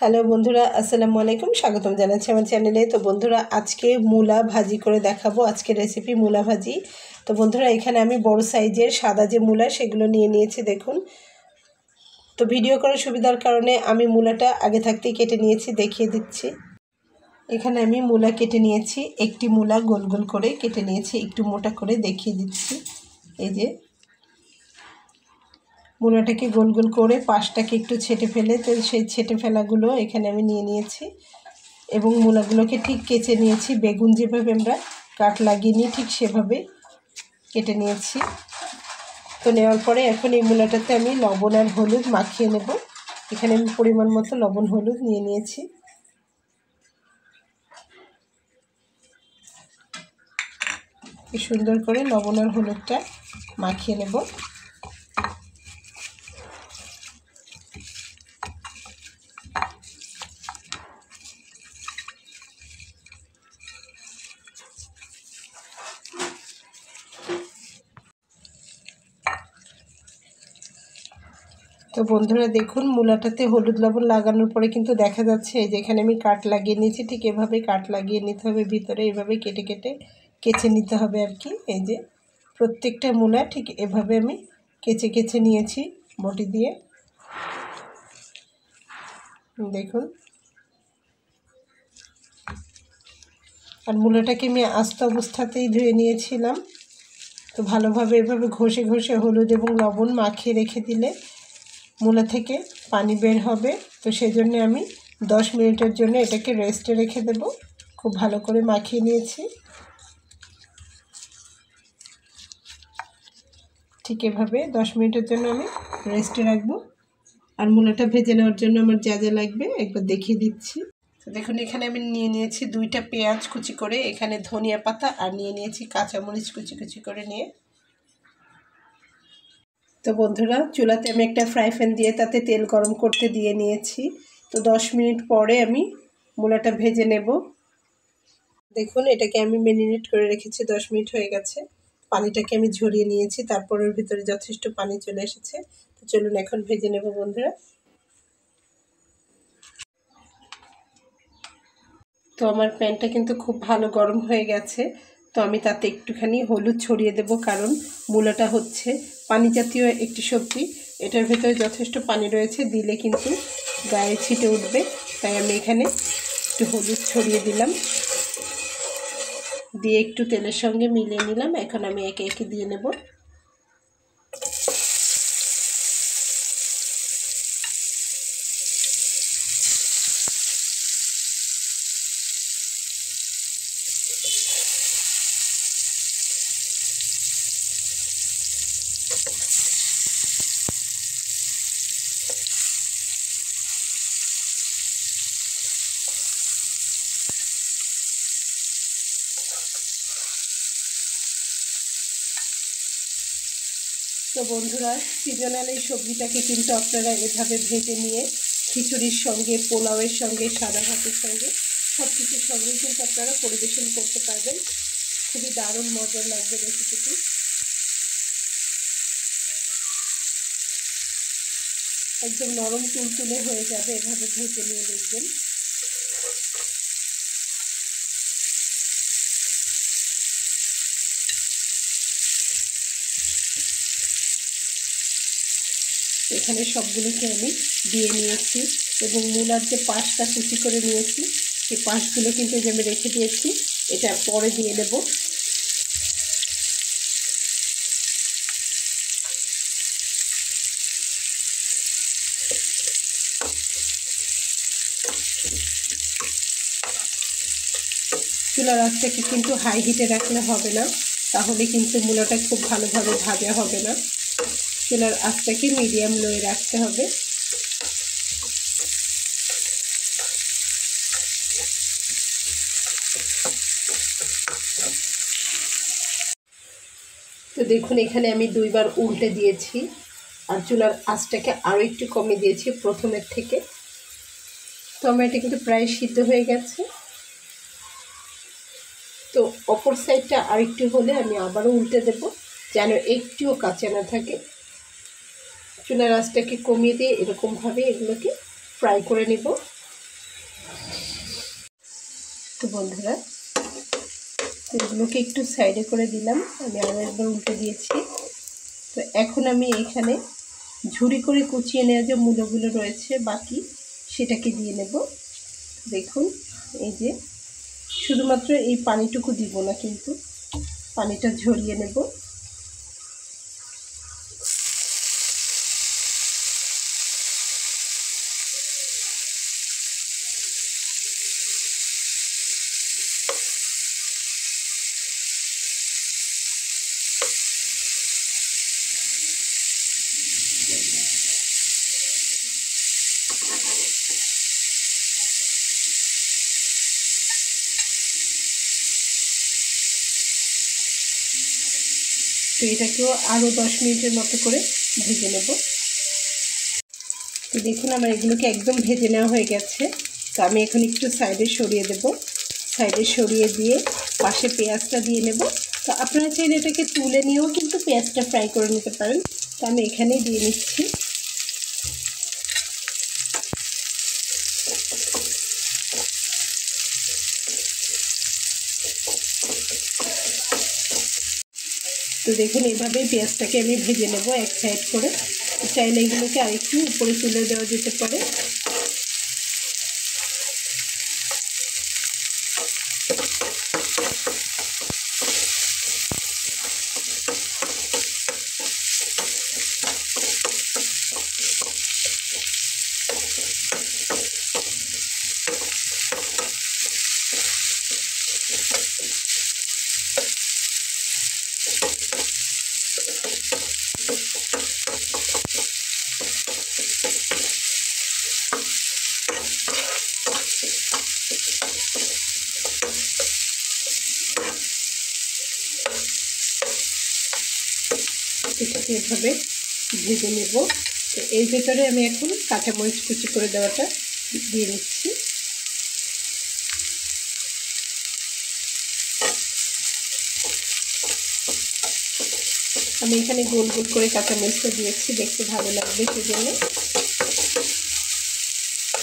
Hello বন্ধুরা, আসসালামু আলাইকুম। স্বাগতম জানাচ্ছি আমার চ্যানেলে। তো বন্ধুরা, আজকে মূলা ভাজি করে দেখাবো। আজকের রেসিপি মূলা ভাজি। তো বন্ধুরা, এখানে আমি বড় সাইজের সাদা যে মূলা সেগুলো নিয়ে নিয়েছি, দেখুন। তো ভিডিও করার সুবিধার কারণে আমি মূলাটা আগে থাকতেই কেটে নিয়েছি, দেখিয়ে দিচ্ছি। এখানে আমি মূলা কেটে নিয়েছি, একটি মূলা গোল গোল করে কেটে নিয়েছি, একটু মোটা করে দেখিয়ে দিচ্ছি। এই যে মূলাটাকে গোল গোল করে পাশটাকে একটু ছেটে ফেলে, তো সেই ছেটে ফেলাগুলো এখানে আমি নিয়ে নিয়েছি এবং মূলাগুলোকে ঠিক কেচে নিয়েছি। বেগুন যেভাবে আমরা কাট লাগিয়ে নিই ঠিক সেভাবে কেটে নিয়েছি। তো নেওয়ার পরে এখন এই মূলাটাতে আমি লবণ আর হলুদ মাখিয়ে নেব। এখানে আমি পরিমাণ মতো লবণ হলুদ নিয়ে নিয়েছি। কি সুন্দর করে লবণ আর হলুদটা মাখিয়ে নেব। তো বন্ধুরা দেখুন, মূলাটাতে হলুদ লবণ লাগানোর পরে কিন্তু দেখা যাচ্ছে এই যে এখানে আমি কাট লাগিয়ে নিয়েছি। ঠিক এভাবে কাট লাগিয়ে নিতে হবে, ভিতরে এভাবে কেটে কেটে কেচে নিতে হবে আর কি। এই যে প্রত্যেকটা মূলা ঠিক এভাবে আমি কেচে কেচে নিয়েছি বটি দিয়ে, দেখুন। আর মূলাটাকে আমি আস্ত অবস্থাতেই ধুয়ে নিয়েছিলাম। তো ভালোভাবে এভাবে ঘষে ঘষে হলুদ এবং লবণ মাখিয়ে রেখে দিলে মূলা থেকে পানি বের হবে। তো সেজন্য আমি 10 মিনিটের জন্য এটাকে রেস্টে রেখে দেব। খুব ভালো করে মাখিয়ে নিয়েছি। ঠিক এভাবে 10 মিনিটের জন্য আমি রেস্টে রাখবো। আর মূলাটা ভেজে নেওয়ার জন্য আমার যা যা লাগবে একবার দেখিয়ে দিচ্ছি। তো দেখুন, এখানে আমি নিয়ে নিয়েছি 2টা পেঁয়াজ কুচি করে, এখানে ধনিয়া পাতা, আর নিয়ে নিয়েছি কাঁচামরিচ কুচি কুচি করে নিয়ে। তো বন্ধুরা, চুলাতে আমি একটা ফ্রাই প্যান দিয়ে তাতে তেল গরম করতে দিয়ে নিয়েছি। তো 10 মিনিট পরে আমি মূলাটা ভেজে নেব। দেখুন, এটাকে আমি ম্যারিনেট করে রেখেছি, 10 মিনিট হয়ে গেছে। পানিটাকে আমি ঝরিয়ে নিয়েছি, তারপর ওর ভিতরে যথেষ্ট পানি চলে এসেছে। তো চলুন এখন ভেজে নেব বন্ধুরা। তো আমার প্যানটা কিন্তু খুব ভালো গরম হয়ে গেছে। তো আমি তাতে একটুখানি হলুদ ছড়িয়ে দেব, কারণ মূলাটা হচ্ছে পানি জাতীয় একটি সবজি। এটার ভেতরে যথেষ্ট পানি রয়েছে, দিলে কিন্তু গায়ে ছিটে উঠবে। তাই আমি এখানে একটু হলুদ ছড়িয়ে দিলাম, দিয়ে একটু তেলের সঙ্গে মিলিয়ে নিলাম। এখন আমি একে একে দিয়ে নেব। তো বন্ধুরা, সিজনাল এই সবজিটাকে কিন্তু আপনারা এভাবে ভেজে নিয়ে খিচুড়ির সঙ্গে, পোলাওয়ের সঙ্গে, সাদা ভাতের সঙ্গে সব কিছুর সঙ্গেই কিন্তু আপনারা পরিবেশন করতে পারবেন। খুবই দারুণ মজার লাগবে রেসিপিটি। একদম নরম তুলতুলে হয়ে যাবে এভাবে ভেজে নিয়ে, দেখবেন। এখানে সবগুলোকে আমি দিয়ে নিয়েছি এবং মূলার যে পাশটা কুচি করে নিয়েছি সেই পাশগুলো কিন্তু যে আমি রেখে দিয়েছি, এটা পরে দিয়ে দেব। চুলার আঁচটাকে কিন্তু হাই হিটে রাখলে হবে না, তাহলে কিন্তু মূলাটা খুব ভালোভাবে ভাজা হবে না। চুলার আঁচটাকে মিডিয়াম লোয়ে রাখতে হবে। তো দেখুন, এখানে আমি 2বার উল্টে দিয়েছি আর চুলার আঁচটাকে আরও একটু কমে দিয়েছি প্রথমের থেকে। তো আমার এটা কিন্তু প্রায় সিদ্ধ হয়ে গেছে। তো অপর সাইডটা আরেকটু হলে আমি আবারও উল্টে দেব, যেন একটুও কাঁচা না থাকে। চুলার আঁচটাকে কমিয়ে দিয়ে এরকমভাবে এগুলোকে ফ্রাই করে নেব। তো বন্ধুরা এগুলোকে একটু সাইডে করে দিলাম, আমি আরও একবার উল্টে দিয়েছি। তো এখন আমি এখানে ঝুরি করে কুচিয়ে নেওয়া যে মূলগুলো রয়েছে বাকি, সেটাকে দিয়ে নেব। দেখুন এই যে শুধুমাত্র এই পানিটুকু দিব না, কিন্তু পানিটা ঝরিয়ে নেব। তো এটাকেও আরও 10 মিনিটের মতো করে ভেজে নেব। তো দেখুন আমার এগুলোকে একদম ভেজে নেওয়া হয়ে গেছে। তো আমি এখন একটু সাইডে সরিয়ে দেব। সাইডে সরিয়ে দিয়ে পাশে পেঁয়াজটা দিয়ে নেব। তো আপনারা চাইলে এটাকে তুলে নিয়েও কিন্তু পেঁয়াজটা ফ্রাই করে নিতে পারেন। তো আমি এখানেই দিয়ে নিচ্ছি। তো দেখুন এইভাবে পেঁয়াজটাকে আমি ভেজে নেব এক সাইড করে। চাইলে এগুলোকে আরেকটু উপরে তুলে দেওয়া যেতে পারে। এটাকে এভাবে ভেজে নেব। তো এর ভেতরে আমি এখন কাঁচামরিচ কুচি করে দেওয়াটা দিয়ে নিচ্ছি। আমি এখানে গোল গোল করে কাঁচামরিচটা দিয়েছি, দেখতে ভালো লাগবে সেজন্য।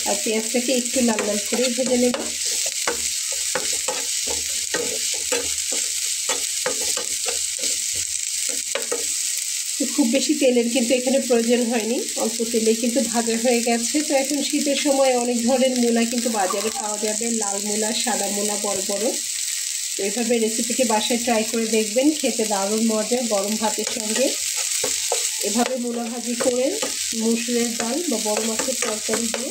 আর পেঁয়াজটাকে একটু লাল লাল করে ভেজে নেব। খুব বেশি তেলের কিন্তু এখানে প্রয়োজন হয়নি, অল্প তেলে কিন্তু ভাজা হয়ে গেছে। তো এখন শীতের সময় অনেক ধরনের মূলা কিন্তু বাজারে পাওয়া যাবে, লাল মূলা, সাদা মূলা, বড় বড়। তো এইভাবে রেসিপিটি বাসায় ট্রাই করে দেখবেন, খেতে দারুণ মজা গরম ভাতের সঙ্গে। এভাবে মূলা ভাজি করে মসুরের ডাল বা বড় মাছের তরকারি দিয়ে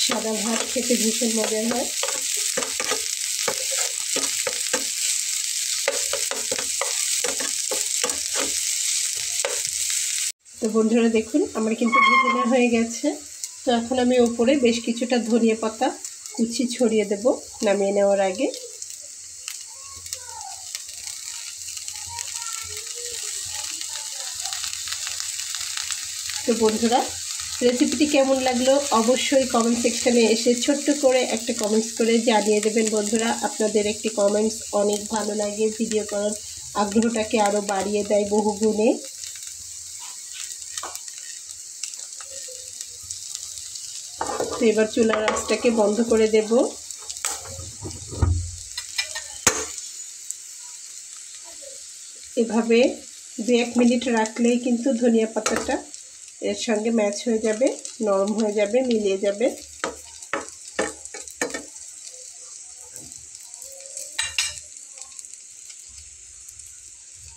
সাদা ভাত খেতে ভীষণ মজার হয়। তো বন্ধুরা দেখুন আমার কিন্তু ভেজে নেওয়া হয়ে গেছে। তো এখন আমি ওপরে বেশ কিছুটা ধনিয়া পাতা কুচি ছড়িয়ে দেব নামিয়ে নেওয়ার আগে। তো বন্ধুরা রেসিপিটি কেমন লাগলো অবশ্যই কমেন্ট সেকশানে এসে ছোট্ট করে একটা কমেন্টস করে জানিয়ে দেবেন বন্ধুরা। আপনাদের একটি কমেন্টস অনেক ভালো লাগে, ভিডিও করার আগ্রহটাকে আরও বাড়িয়ে দেয় বহু গুণে। তো এবার চুলার আঁচটাকে বন্ধ করে দেব। এভাবে 2-1 মিনিট রাখলেই কিন্তু ধনিয়া পাতাটা এর সঙ্গে ম্যাচ হয়ে যাবে, নরম হয়ে যাবে, মিলিয়ে যাবে।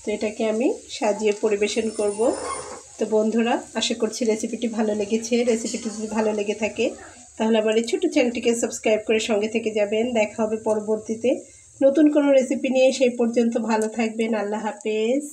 তো এটাকে আমি সাজিয়ে পরিবেশন করব। তো বন্ধুরা আশা করছি রেসিপিটি ভালো লেগেছে। রেসিপিটি যদি ভালো লেগে থাকে তাহলে আমার এই ছোট্ট চ্যানেলটিকে সাবস্ক্রাইব করে সঙ্গে থেকে যাবেন। দেখা হবে পরবর্তীতে নতুন কোনো রেসিপি নিয়ে। সেই পর্যন্ত ভালো থাকবেন। আল্লাহ হাফেজ।